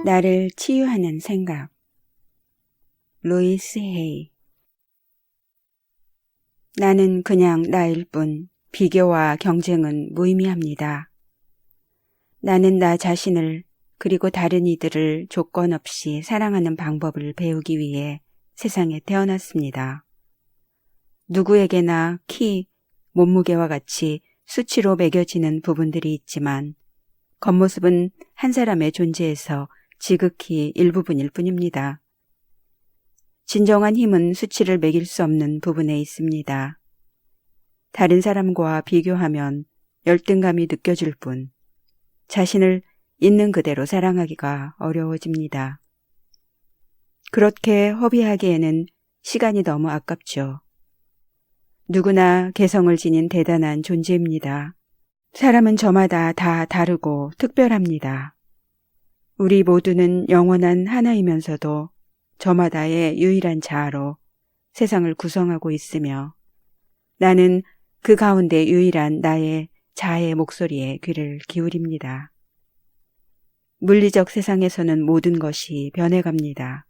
나를 치유하는 생각. 루이스 헤이. 나는 그냥 나일 뿐 비교와 경쟁은 무의미합니다. 나는 나 자신을 그리고 다른 이들을 조건 없이 사랑하는 방법을 배우기 위해 세상에 태어났습니다. 누구에게나 키, 몸무게와 같이 수치로 매겨지는 부분들이 있지만 겉모습은 한 사람의 존재에서 지극히 일부분일 뿐입니다. 진정한 힘은 수치를 매길 수 없는 부분에 있습니다. 다른 사람과 비교하면 열등감이 느껴질 뿐 자신을 있는 그대로 사랑하기가 어려워집니다. 그렇게 허비하기에는 시간이 너무 아깝죠. 누구나 개성을 지닌 대단한 존재입니다. 사람은 저마다 다 다르고 특별합니다. 우리 모두는 영원한 하나이면서도 저마다의 유일한 자아로 세상을 구성하고 있으며 나는 그 가운데 유일한 나의 자아의 목소리에 귀를 기울입니다. 물리적 세상에서는 모든 것이 변해갑니다.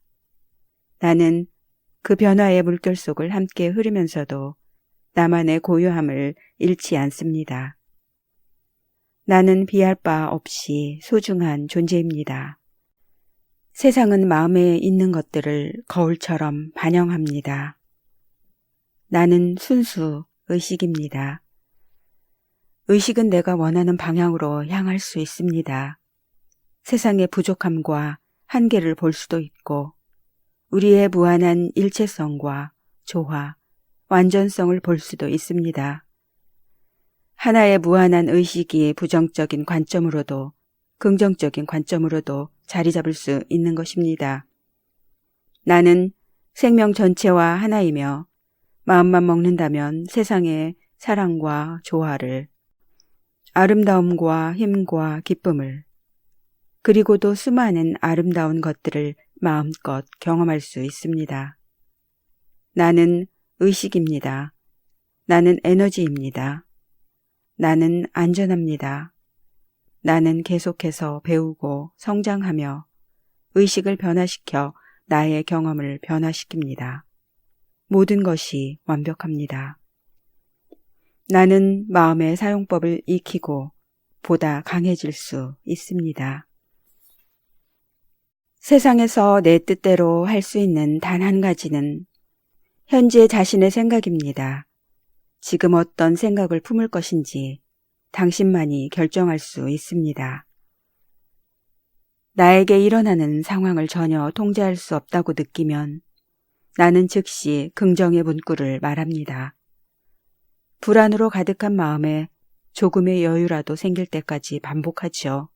나는 그 변화의 물결 속을 함께 흐르면서도 나만의 고요함을 잃지 않습니다. 나는 비할 바 없이 소중한 존재입니다. 세상은 마음에 있는 것들을 거울처럼 반영합니다. 나는 순수 의식입니다. 의식은 내가 원하는 방향으로 향할 수 있습니다. 세상의 부족함과 한계를 볼 수도 있고 우리의 무한한 일체성과 조화, 완전성을 볼 수도 있습니다. 하나의 무한한 의식이 부정적인 관점으로도 긍정적인 관점으로도 자리 잡을 수 있는 것입니다. 나는 생명 전체와 하나이며 마음만 먹는다면 세상의 사랑과 조화를, 아름다움과 힘과 기쁨을, 그리고도 수많은 아름다운 것들을 마음껏 경험할 수 있습니다. 나는 의식입니다. 나는 에너지입니다. 나는 안전합니다. 나는 계속해서 배우고 성장하며 의식을 변화시켜 나의 경험을 변화시킵니다. 모든 것이 완벽합니다. 나는 마음의 사용법을 익히고 보다 강해질 수 있습니다. 세상에서 내 뜻대로 할 수 있는 단 한 가지는 현재 자신의 생각입니다. 지금 어떤 생각을 품을 것인지 당신만이 결정할 수 있습니다. 나에게 일어나는 상황을 전혀 통제할 수 없다고 느끼면 나는 즉시 긍정의 문구를 말합니다. 불안으로 가득한 마음에 조금의 여유라도 생길 때까지 반복하죠.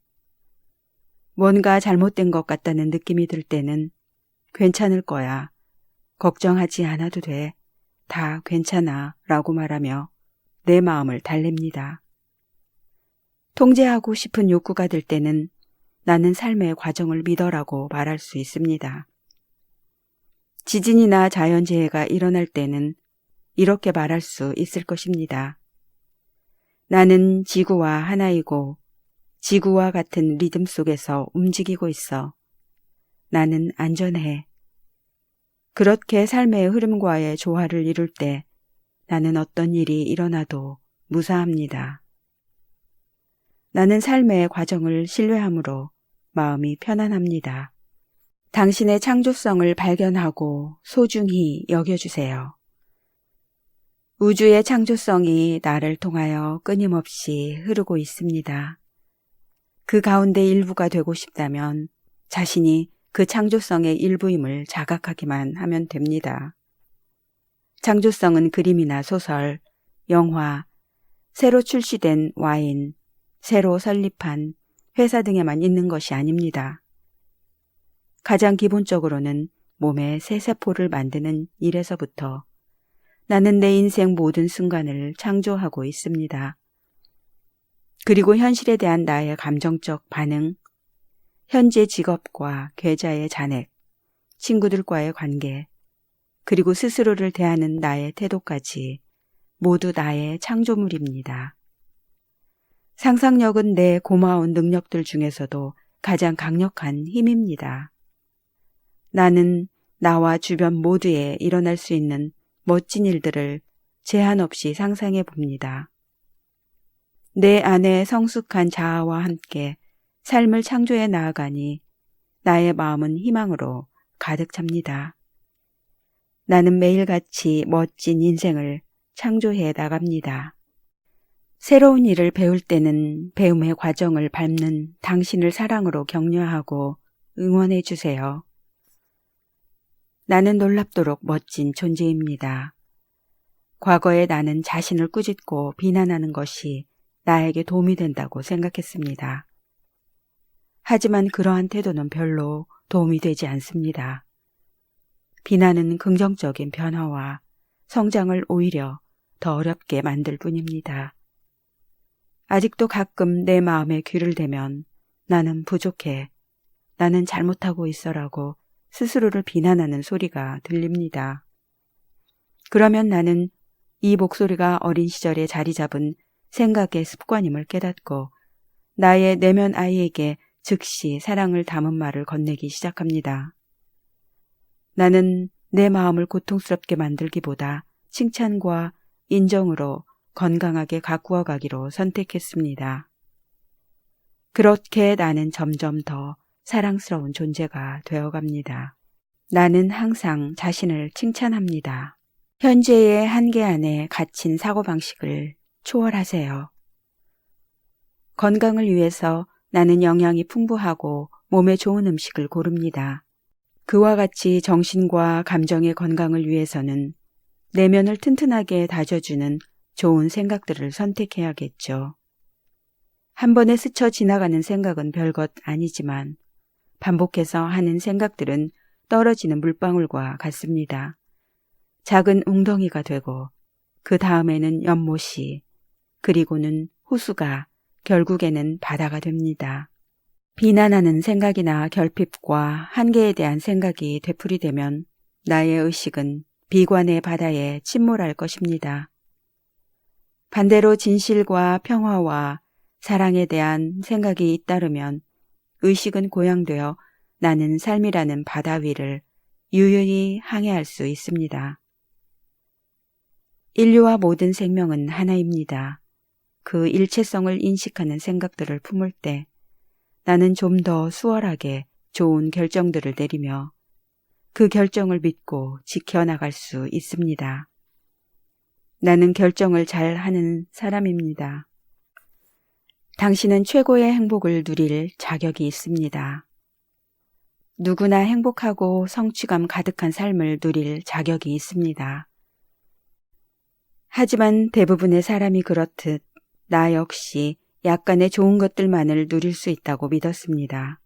뭔가 잘못된 것 같다는 느낌이 들 때는 괜찮을 거야. 걱정하지 않아도 돼. 다 괜찮아 라고 말하며 내 마음을 달랩니다. 통제하고 싶은 욕구가 들 때는 나는 삶의 과정을 믿어라고 말할 수 있습니다. 지진이나 자연재해가 일어날 때는 이렇게 말할 수 있을 것입니다. 나는 지구와 하나이고 지구와 같은 리듬 속에서 움직이고 있어. 나는 안전해. 그렇게 삶의 흐름과의 조화를 이룰 때 나는 어떤 일이 일어나도 무사합니다. 나는 삶의 과정을 신뢰함으로 마음이 편안합니다. 당신의 창조성을 발견하고 소중히 여겨주세요. 우주의 창조성이 나를 통하여 끊임없이 흐르고 있습니다. 그 가운데 일부가 되고 싶다면 자신이 그 창조성의 일부임을 자각하기만 하면 됩니다. 창조성은 그림이나 소설, 영화, 새로 출시된 와인, 새로 설립한 회사 등에만 있는 것이 아닙니다. 가장 기본적으로는 몸의 새 세포를 만드는 일에서부터 나는 내 인생 모든 순간을 창조하고 있습니다. 그리고 현실에 대한 나의 감정적 반응, 현재 직업과 계좌의 잔액, 친구들과의 관계, 그리고 스스로를 대하는 나의 태도까지 모두 나의 창조물입니다. 상상력은 내 고마운 능력들 중에서도 가장 강력한 힘입니다. 나는 나와 주변 모두에 일어날 수 있는 멋진 일들을 제한 없이 상상해 봅니다. 내 안에 성숙한 자아와 함께 삶을 창조해 나아가니 나의 마음은 희망으로 가득 찹니다. 나는 매일같이 멋진 인생을 창조해 나갑니다. 새로운 일을 배울 때는 배움의 과정을 밟는 당신을 사랑으로 격려하고 응원해 주세요. 나는 놀랍도록 멋진 존재입니다. 과거에 나는 자신을 꾸짖고 비난하는 것이 나에게 도움이 된다고 생각했습니다. 하지만 그러한 태도는 별로 도움이 되지 않습니다. 비난은 긍정적인 변화와 성장을 오히려 더 어렵게 만들 뿐입니다. 아직도 가끔 내 마음에 귀를 대면 나는 부족해, 나는 잘못하고 있어라고 스스로를 비난하는 소리가 들립니다. 그러면 나는 이 목소리가 어린 시절에 자리 잡은 생각의 습관임을 깨닫고 나의 내면 아이에게 즉시 사랑을 담은 말을 건네기 시작합니다. 나는 내 마음을 고통스럽게 만들기보다 칭찬과 인정으로 건강하게 가꾸어 가기로 선택했습니다. 그렇게 나는 점점 더 사랑스러운 존재가 되어갑니다. 나는 항상 자신을 칭찬합니다. 현재의 한계 안에 갇힌 사고방식을 초월하세요. 건강을 위해서 나는 영양이 풍부하고 몸에 좋은 음식을 고릅니다. 그와 같이 정신과 감정의 건강을 위해서는 내면을 튼튼하게 다져주는 좋은 생각들을 선택해야겠죠. 한 번에 스쳐 지나가는 생각은 별것 아니지만 반복해서 하는 생각들은 떨어지는 물방울과 같습니다. 작은 웅덩이가 되고 그 다음에는 연못이, 그리고는 호수가, 결국에는 바다가 됩니다. 비난하는 생각이나 결핍과 한계에 대한 생각이 되풀이되면 나의 의식은 비관의 바다에 침몰할 것입니다. 반대로 진실과 평화와 사랑에 대한 생각이 잇따르면 의식은 고양되어 나는 삶이라는 바다 위를 유유히 항해할 수 있습니다. 인류와 모든 생명은 하나입니다. 그 일체성을 인식하는 생각들을 품을 때 나는 좀 더 수월하게 좋은 결정들을 내리며 그 결정을 믿고 지켜나갈 수 있습니다. 나는 결정을 잘 하는 사람입니다. 당신은 최고의 행복을 누릴 자격이 있습니다. 누구나 행복하고 성취감 가득한 삶을 누릴 자격이 있습니다. 하지만 대부분의 사람이 그렇듯 나 역시 약간의 좋은 것들만을 누릴 수 있다고 믿었습니다.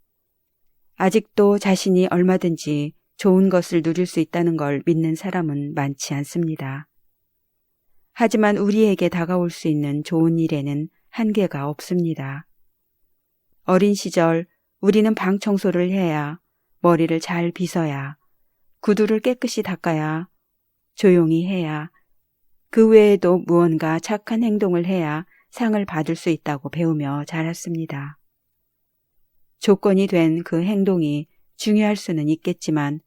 아직도 자신이 얼마든지 좋은 것을 누릴 수 있다는 걸 믿는 사람은 많지 않습니다. 하지만 우리에게 다가올 수 있는 좋은 일에는 한계가 없습니다. 어린 시절 우리는 방 청소를 해야, 머리를 잘 빗어야, 구두를 깨끗이 닦아야, 조용히 해야, 그 외에도 무언가 착한 행동을 해야 상을 받을 수 있다고 배우며 자랐습니다. 조건이 된 그 행동이 중요할 수는 있겠지만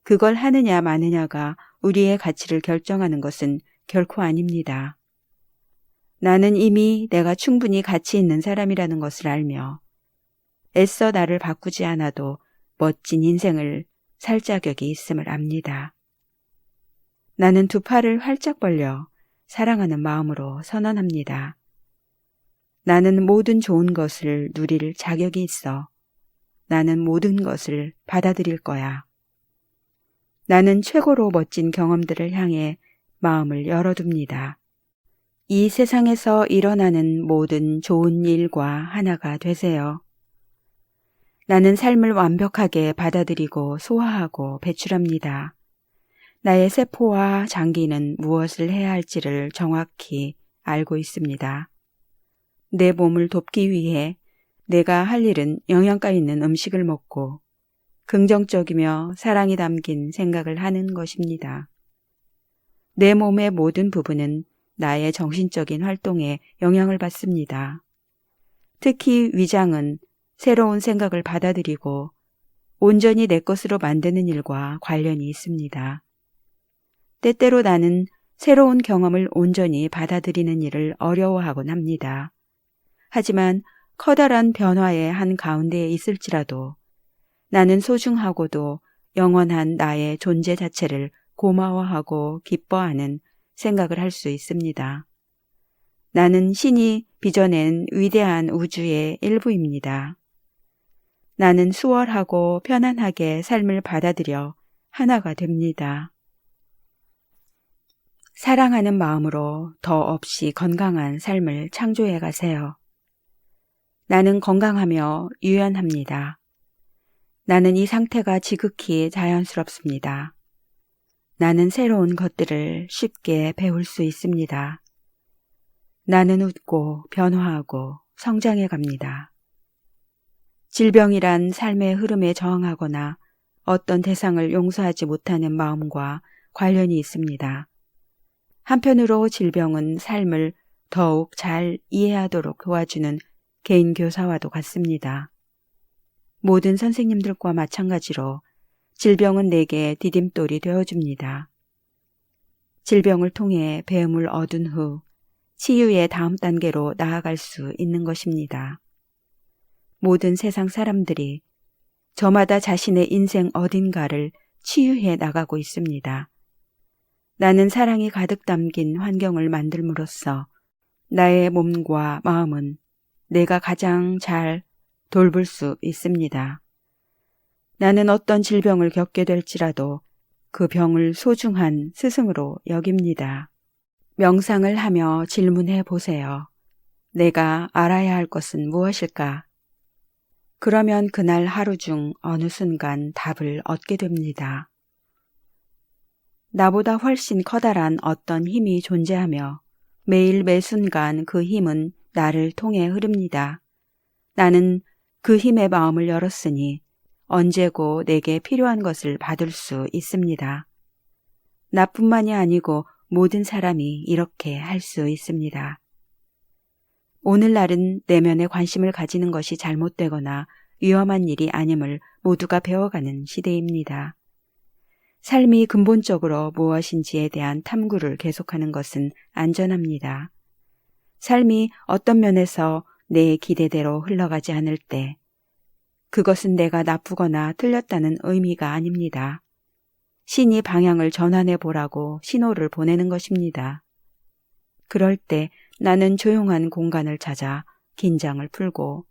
그걸 하느냐 마느냐가 우리의 가치를 결정하는 것은 결코 아닙니다. 나는 이미 내가 충분히 가치 있는 사람이라는 것을 알며 애써 나를 바꾸지 않아도 멋진 인생을 살 자격이 있음을 압니다. 나는 두 팔을 활짝 벌려 사랑하는 마음으로 선언합니다. 나는 모든 좋은 것을 누릴 자격이 있어. 나는 모든 것을 받아들일 거야. 나는 최고로 멋진 경험들을 향해 마음을 열어둡니다. 이 세상에서 일어나는 모든 좋은 일과 하나가 되세요. 나는 삶을 완벽하게 받아들이고 소화하고 배출합니다. 나의 세포와 장기는 무엇을 해야 할지를 정확히 알고 있습니다. 내 몸을 돕기 위해 내가 할 일은 영양가 있는 음식을 먹고 긍정적이며 사랑이 담긴 생각을 하는 것입니다. 내 몸의 모든 부분은 나의 정신적인 활동에 영향을 받습니다. 특히 위장은 새로운 생각을 받아들이고 온전히 내 것으로 만드는 일과 관련이 있습니다. 때때로 나는 새로운 경험을 온전히 받아들이는 일을 어려워하곤 합니다. 하지만 커다란 변화의 한 가운데에 있을지라도 나는 소중하고도 영원한 나의 존재 자체를 고마워하고 기뻐하는 생각을 할 수 있습니다. 나는 신이 빚어낸 위대한 우주의 일부입니다. 나는 수월하고 편안하게 삶을 받아들여 하나가 됩니다. 사랑하는 마음으로 더 없이 건강한 삶을 창조해 가세요. 나는 건강하며 유연합니다. 나는 이 상태가 지극히 자연스럽습니다. 나는 새로운 것들을 쉽게 배울 수 있습니다. 나는 웃고 변화하고 성장해 갑니다. 질병이란 삶의 흐름에 저항하거나 어떤 대상을 용서하지 못하는 마음과 관련이 있습니다. 한편으로 질병은 삶을 더욱 잘 이해하도록 도와주는 개인 교사와도 같습니다. 모든 선생님들과 마찬가지로 질병은 내게 디딤돌이 되어줍니다. 질병을 통해 배움을 얻은 후 치유의 다음 단계로 나아갈 수 있는 것입니다. 모든 세상 사람들이 저마다 자신의 인생 어딘가를 치유해 나가고 있습니다. 나는 사랑이 가득 담긴 환경을 만들므로써 나의 몸과 마음은 내가 가장 잘 돌볼 수 있습니다. 나는 어떤 질병을 겪게 될지라도 그 병을 소중한 스승으로 여깁니다. 명상을 하며 질문해 보세요. 내가 알아야 할 것은 무엇일까? 그러면 그날 하루 중 어느 순간 답을 얻게 됩니다. 나보다 훨씬 커다란 어떤 힘이 존재하며 매일 매 순간 그 힘은 나를 통해 흐릅니다. 나는 그 힘의 마음을 열었으니 언제고 내게 필요한 것을 받을 수 있습니다. 나뿐만이 아니고 모든 사람이 이렇게 할 수 있습니다. 오늘날은 내면에 관심을 가지는 것이 잘못되거나 위험한 일이 아님을 모두가 배워가는 시대입니다. 삶이 근본적으로 무엇인지에 대한 탐구를 계속하는 것은 안전합니다. 삶이 어떤 면에서 내 기대대로 흘러가지 않을 때 그것은 내가 나쁘거나 틀렸다는 의미가 아닙니다. 신이 방향을 전환해 보라고 신호를 보내는 것입니다. 그럴 때 나는 조용한 공간을 찾아 긴장을 풀고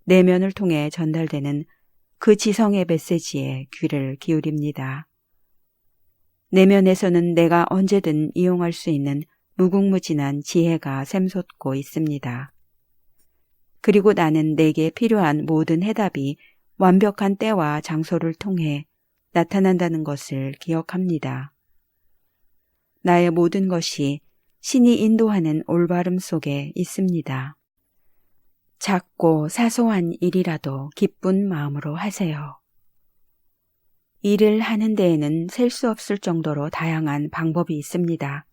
내면을 통해 전달되는 그 지성의 메시지에 귀를 기울입니다. 내면에서는 내가 언제든 이용할 수 있는 무궁무진한 지혜가 샘솟고 있습니다. 그리고 나는 내게 필요한 모든 해답이 완벽한 때와 장소를 통해 나타난다는 것을 기억합니다. 나의 모든 것이 신이 인도하는 올바름 속에 있습니다. 작고 사소한 일이라도 기쁜 마음으로 하세요. 일을 하는 데에는 셀 수 없을 정도로 다양한 방법이 있습니다.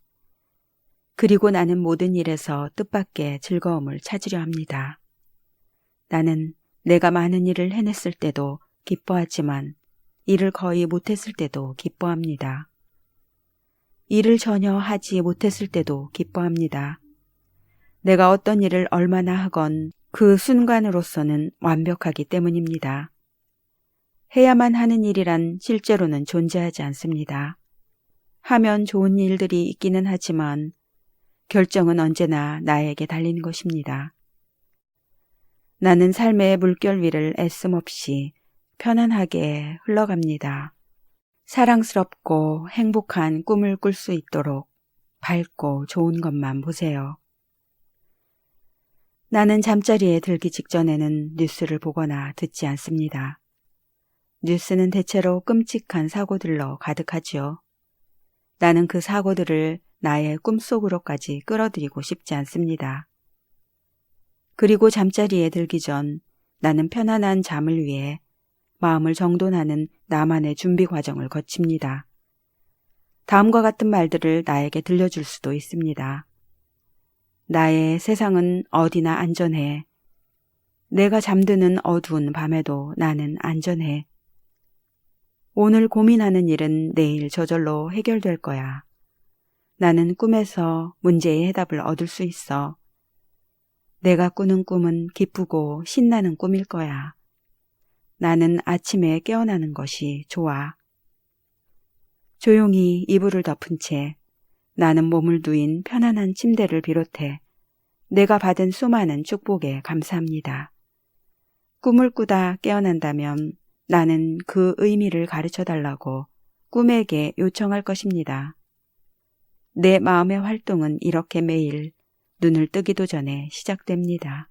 그리고 나는 모든 일에서 뜻밖의 즐거움을 찾으려 합니다. 나는 내가 많은 일을 해냈을 때도 기뻐하지만 일을 거의 못했을 때도 기뻐합니다. 일을 전혀 하지 못했을 때도 기뻐합니다. 내가 어떤 일을 얼마나 하건 그 순간으로서는 완벽하기 때문입니다. 해야만 하는 일이란 실제로는 존재하지 않습니다. 하면 좋은 일들이 있기는 하지만 결정은 언제나 나에게 달린 것입니다. 나는 삶의 물결 위를 애씀없이 편안하게 흘러갑니다. 사랑스럽고 행복한 꿈을 꿀 수 있도록 밝고 좋은 것만 보세요. 나는 잠자리에 들기 직전에는 뉴스를 보거나 듣지 않습니다. 뉴스는 대체로 끔찍한 사고들로 가득하지요. 나는 그 사고들을 나의 꿈속으로까지 끌어들이고 싶지 않습니다. 그리고 잠자리에 들기 전 나는 편안한 잠을 위해 마음을 정돈하는 나만의 준비 과정을 거칩니다. 다음과 같은 말들을 나에게 들려줄 수도 있습니다. 나의 세상은 어디나 안전해. 내가 잠드는 어두운 밤에도 나는 안전해. 오늘 고민하는 일은 내일 저절로 해결될 거야. 나는 꿈에서 문제의 해답을 얻을 수 있어. 내가 꾸는 꿈은 기쁘고 신나는 꿈일 거야. 나는 아침에 깨어나는 것이 좋아. 조용히 이불을 덮은 채 나는 몸을 누인 편안한 침대를 비롯해 내가 받은 수많은 축복에 감사합니다. 꿈을 꾸다 깨어난다면 나는 그 의미를 가르쳐 달라고 꿈에게 요청할 것입니다. 내 마음의 활동은 이렇게 매일 눈을 뜨기도 전에 시작됩니다.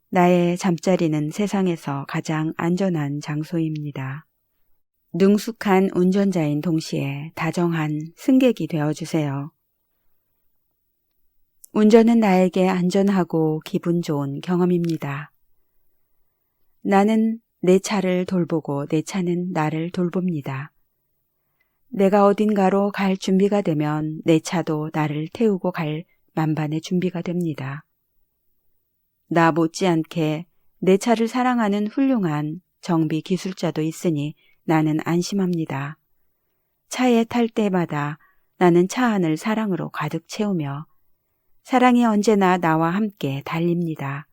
나의 잠자리는 세상에서 가장 안전한 장소입니다. 능숙한 운전자인 동시에 다정한 승객이 되어주세요. 운전은 나에게 안전하고 기분 좋은 경험입니다. 나는 내 차를 돌보고 내 차는 나를 돌봅니다. 내가 어딘가로 갈 준비가 되면 내 차도 나를 태우고 갈 만반의 준비가 됩니다. 나 못지않게 내 차를 사랑하는 훌륭한 정비 기술자도 있으니 나는 안심합니다. 차에 탈 때마다 나는 차 안을 사랑으로 가득 채우며 사랑이 언제나 나와 함께 달립니다.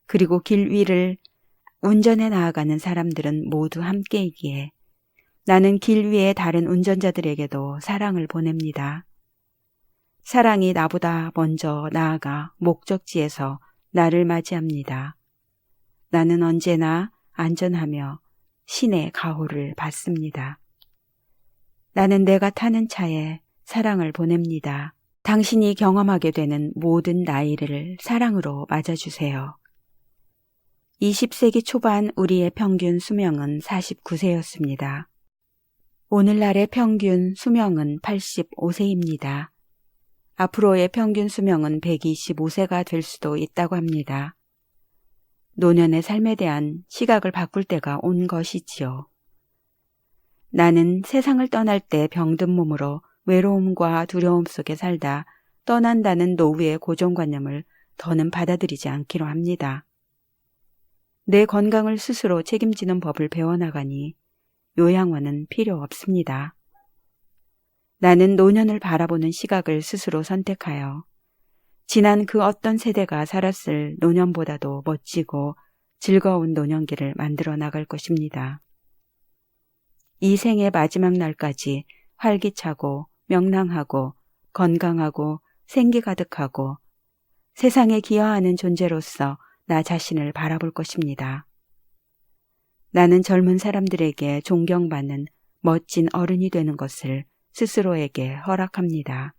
그리고 길 위를 운전해 나아가는 사람들은 모두 함께이기에 나는 길 위의 다른 운전자들에게도 사랑을 보냅니다. 사랑이 나보다 먼저 나아가 목적지에서 나를 맞이합니다. 나는 언제나 안전하며 신의 가호를 받습니다. 나는 내가 타는 차에 사랑을 보냅니다. 당신이 경험하게 되는 모든 나이를 사랑으로 맞아주세요. 20세기 초반 우리의 평균 수명은 49세였습니다. 오늘날의 평균 수명은 85세입니다. 앞으로의 평균 수명은 125세가 될 수도 있다고 합니다. 노년의 삶에 대한 시각을 바꿀 때가 온 것이지요. 나는 세상을 떠날 때 병든 몸으로 외로움과 두려움 속에 살다 떠난다는 노후의 고정관념을 더는 받아들이지 않기로 합니다. 내 건강을 스스로 책임지는 법을 배워나가니 요양원은 필요 없습니다. 나는 노년을 바라보는 시각을 스스로 선택하여 지난 그 어떤 세대가 살았을 노년보다도 멋지고 즐거운 노년기를 만들어 나갈 것입니다. 이 생의 마지막 날까지 활기차고 명랑하고 건강하고 생기 가득하고 세상에 기여하는 존재로서 나 자신을 바라볼 것입니다. 나는 젊은 사람들에게 존경받는 멋진 어른이 되는 것을 스스로에게 허락합니다.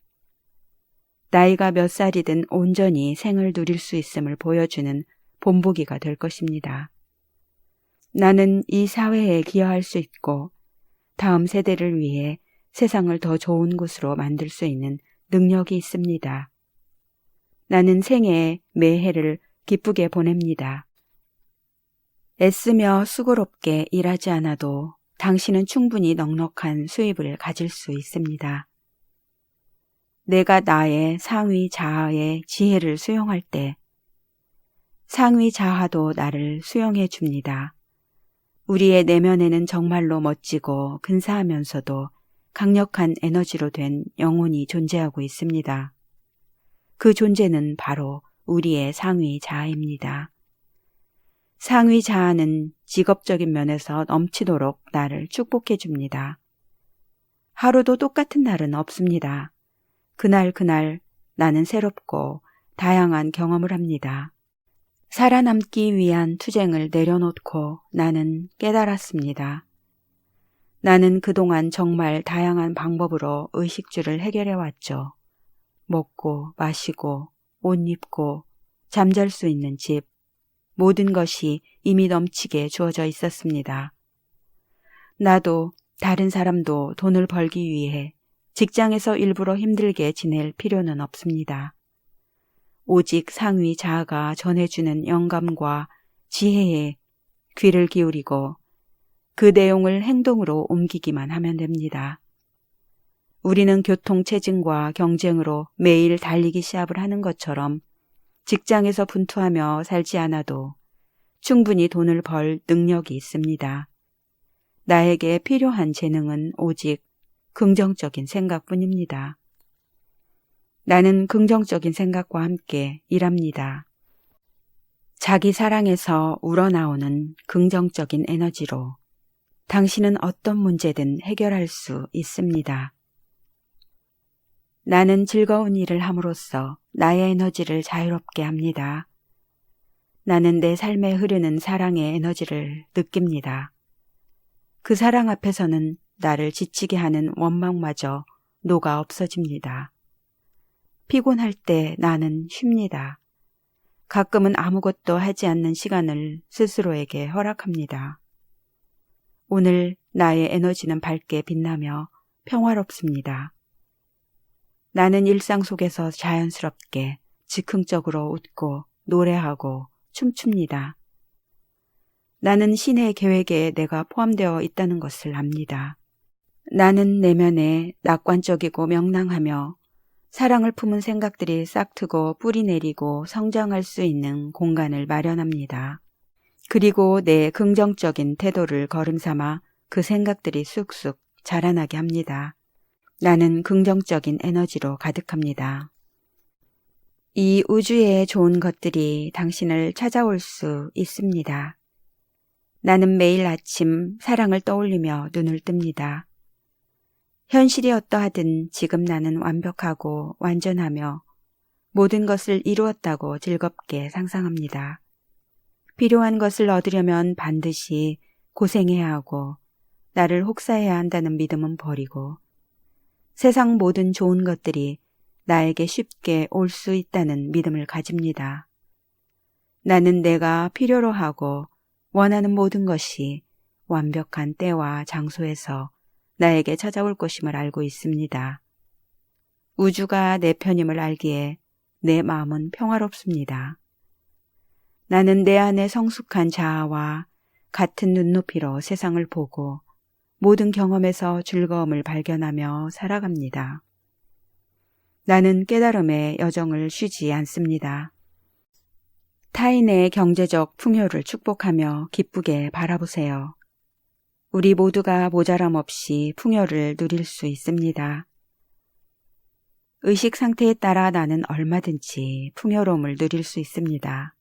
나이가 몇 살이든 온전히 생을 누릴 수 있음을 보여주는 본보기가 될 것입니다. 나는 이 사회에 기여할 수 있고 다음 세대를 위해 세상을 더 좋은 곳으로 만들 수 있는 능력이 있습니다. 나는 생애의 매해를 기쁘게 보냅니다. 애쓰며 수고롭게 일하지 않아도 당신은 충분히 넉넉한 수입을 가질 수 있습니다. 내가 나의 상위 자아의 지혜를 수용할 때 상위 자아도 나를 수용해 줍니다. 우리의 내면에는 정말로 멋지고 근사하면서도 강력한 에너지로 된 영혼이 존재하고 있습니다. 그 존재는 바로 우리의 상위 자아입니다. 상위 자아는 직업적인 면에서 넘치도록 나를 축복해 줍니다. 하루도 똑같은 날은 없습니다. 그날 나는 새롭고 다양한 경험을 합니다. 살아남기 위한 투쟁을 내려놓고 나는 깨달았습니다. 나는 그동안 정말 다양한 방법으로 의식주를 해결해 왔죠. 먹고 마시고 옷 입고 잠잘 수 있는 집, 모든 것이 이미 넘치게 주어져 있었습니다. 나도 다른 사람도 돈을 벌기 위해 직장에서 일부러 힘들게 지낼 필요는 없습니다. 오직 상위 자아가 전해주는 영감과 지혜에 귀를 기울이고 그 내용을 행동으로 옮기기만 하면 됩니다. 우리는 교통체증과 경쟁으로 매일 달리기 시합을 하는 것처럼 직장에서 분투하며 살지 않아도 충분히 돈을 벌 능력이 있습니다. 나에게 필요한 재능은 오직 긍정적인 생각뿐입니다. 나는 긍정적인 생각과 함께 일합니다. 자기 사랑에서 우러나오는 긍정적인 에너지로 당신은 어떤 문제든 해결할 수 있습니다. 나는 즐거운 일을 함으로써 나의 에너지를 자유롭게 합니다. 나는 내 삶에 흐르는 사랑의 에너지를 느낍니다. 그 사랑 앞에서는 나를 지치게 하는 원망마저 녹아 없어집니다. 피곤할 때 나는 쉽니다. 가끔은 아무것도 하지 않는 시간을 스스로에게 허락합니다. 오늘 나의 에너지는 밝게 빛나며 평화롭습니다. 나는 일상 속에서 자연스럽게 즉흥적으로 웃고 노래하고 춤춥니다. 나는 신의 계획에 내가 포함되어 있다는 것을 압니다. 나는 내면에 낙관적이고 명랑하며 사랑을 품은 생각들이 싹트고 뿌리 내리고 성장할 수 있는 공간을 마련합니다. 그리고 내 긍정적인 태도를 걸음삼아 그 생각들이 쑥쑥 자라나게 합니다. 나는 긍정적인 에너지로 가득합니다. 이 우주의 좋은 것들이 당신을 찾아올 수 있습니다. 나는 매일 아침 사랑을 떠올리며 눈을 뜹니다. 현실이 어떠하든 지금 나는 완벽하고 완전하며 모든 것을 이루었다고 즐겁게 상상합니다. 필요한 것을 얻으려면 반드시 고생해야 하고 나를 혹사해야 한다는 믿음은 버리고 세상 모든 좋은 것들이 나에게 쉽게 올 수 있다는 믿음을 가집니다. 나는 내가 필요로 하고 원하는 모든 것이 완벽한 때와 장소에서 나에게 찾아올 것임을 알고 있습니다. 우주가 내 편임을 알기에 내 마음은 평화롭습니다. 나는 내 안의 성숙한 자아와 같은 눈높이로 세상을 보고 모든 경험에서 즐거움을 발견하며 살아갑니다. 나는 깨달음의 여정을 쉬지 않습니다. 타인의 경제적 풍요를 축복하며 기쁘게 바라보세요. 우리 모두가 모자람 없이 풍요를 누릴 수 있습니다. 의식 상태에 따라 나는 얼마든지 풍요로움을 누릴 수 있습니다.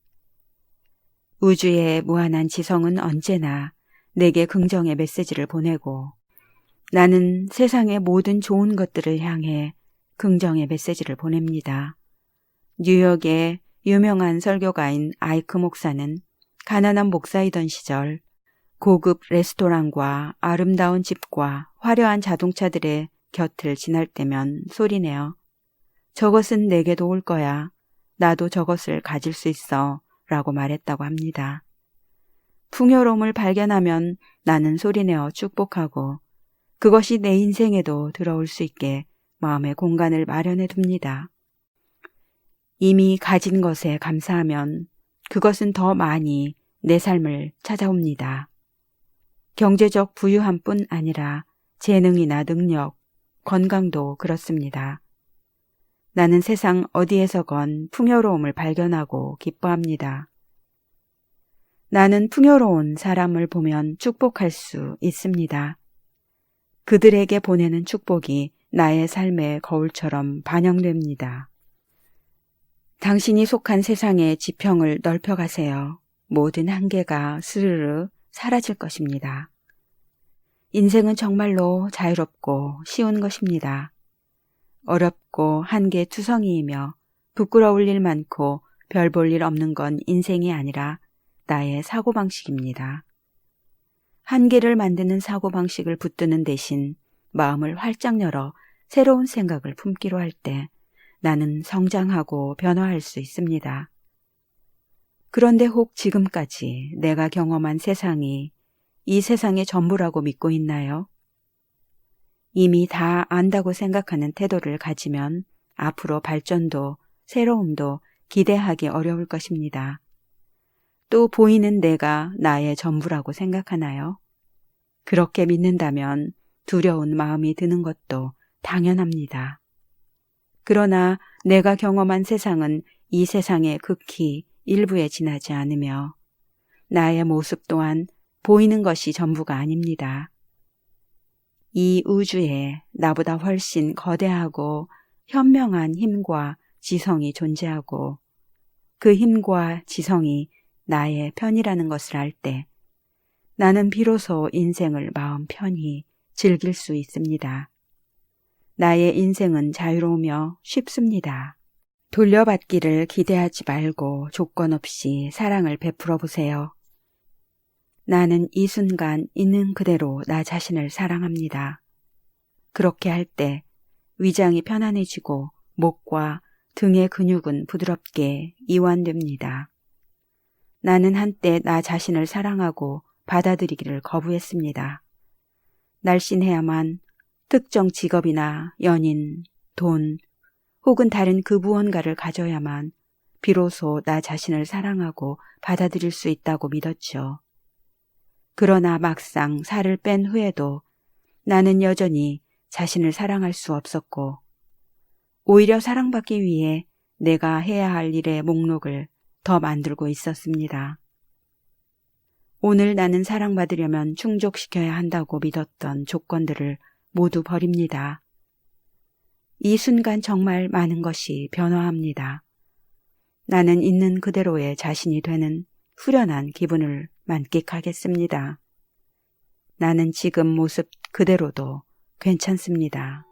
우주의 무한한 지성은 언제나 내게 긍정의 메시지를 보내고 나는 세상의 모든 좋은 것들을 향해 긍정의 메시지를 보냅니다. 뉴욕의 유명한 설교가인 아이크 목사는 가난한 목사이던 시절 고급 레스토랑과 아름다운 집과 화려한 자동차들의 곁을 지날 때면 소리내어 저것은 내게도 올 거야. 나도 저것을 가질 수 있어. 라고 말했다고 합니다. 풍요로움을 발견하면 나는 소리내어 축복하고 그것이 내 인생에도 들어올 수 있게 마음의 공간을 마련해 둡니다. 이미 가진 것에 감사하면 그것은 더 많이 내 삶을 찾아옵니다. 경제적 부유함뿐 아니라 재능이나 능력, 건강도 그렇습니다. 나는 세상 어디에서건 풍요로움을 발견하고 기뻐합니다. 나는 풍요로운 사람을 보면 축복할 수 있습니다. 그들에게 보내는 축복이 나의 삶의 거울처럼 반영됩니다. 당신이 속한 세상의 지평을 넓혀가세요. 모든 한계가 스르르 사라질 것입니다. 인생은 정말로 자유롭고 쉬운 것입니다. 어렵고 한계투성이이며 부끄러울 일 많고 별 볼 일 없는 건 인생이 아니라 나의 사고방식입니다. 한계를 만드는 사고방식을 붙드는 대신 마음을 활짝 열어 새로운 생각을 품기로 할 때 나는 성장하고 변화할 수 있습니다. 그런데 혹 지금까지 내가 경험한 세상이 이 세상의 전부라고 믿고 있나요? 이미 다 안다고 생각하는 태도를 가지면 앞으로 발전도 새로움도 기대하기 어려울 것입니다. 또 보이는 내가 나의 전부라고 생각하나요? 그렇게 믿는다면 두려운 마음이 드는 것도 당연합니다. 그러나 내가 경험한 세상은 이 세상의 극히 일부에 지나지 않으며 나의 모습 또한 보이는 것이 전부가 아닙니다. 이 우주에 나보다 훨씬 거대하고 현명한 힘과 지성이 존재하고 그 힘과 지성이 나의 편이라는 것을 알 때 나는 비로소 인생을 마음 편히 즐길 수 있습니다. 나의 인생은 자유로우며 쉽습니다. 돌려받기를 기대하지 말고 조건 없이 사랑을 베풀어 보세요. 나는 이 순간 있는 그대로 나 자신을 사랑합니다. 그렇게 할 때 위장이 편안해지고 목과 등의 근육은 부드럽게 이완됩니다. 나는 한때 나 자신을 사랑하고 받아들이기를 거부했습니다. 날씬해야만, 특정 직업이나 연인, 돈, 혹은 다른 그 무언가를 가져야만 비로소 나 자신을 사랑하고 받아들일 수 있다고 믿었죠. 그러나 막상 살을 뺀 후에도 나는 여전히 자신을 사랑할 수 없었고 오히려 사랑받기 위해 내가 해야 할 일의 목록을 더 만들고 있었습니다. 오늘 나는 사랑받으려면 충족시켜야 한다고 믿었던 조건들을 모두 버립니다. 이 순간 정말 많은 것이 변화합니다. 나는 있는 그대로의 자신이 되는 후련한 기분을 만끽하겠습니다. 나는 지금 모습 그대로도 괜찮습니다.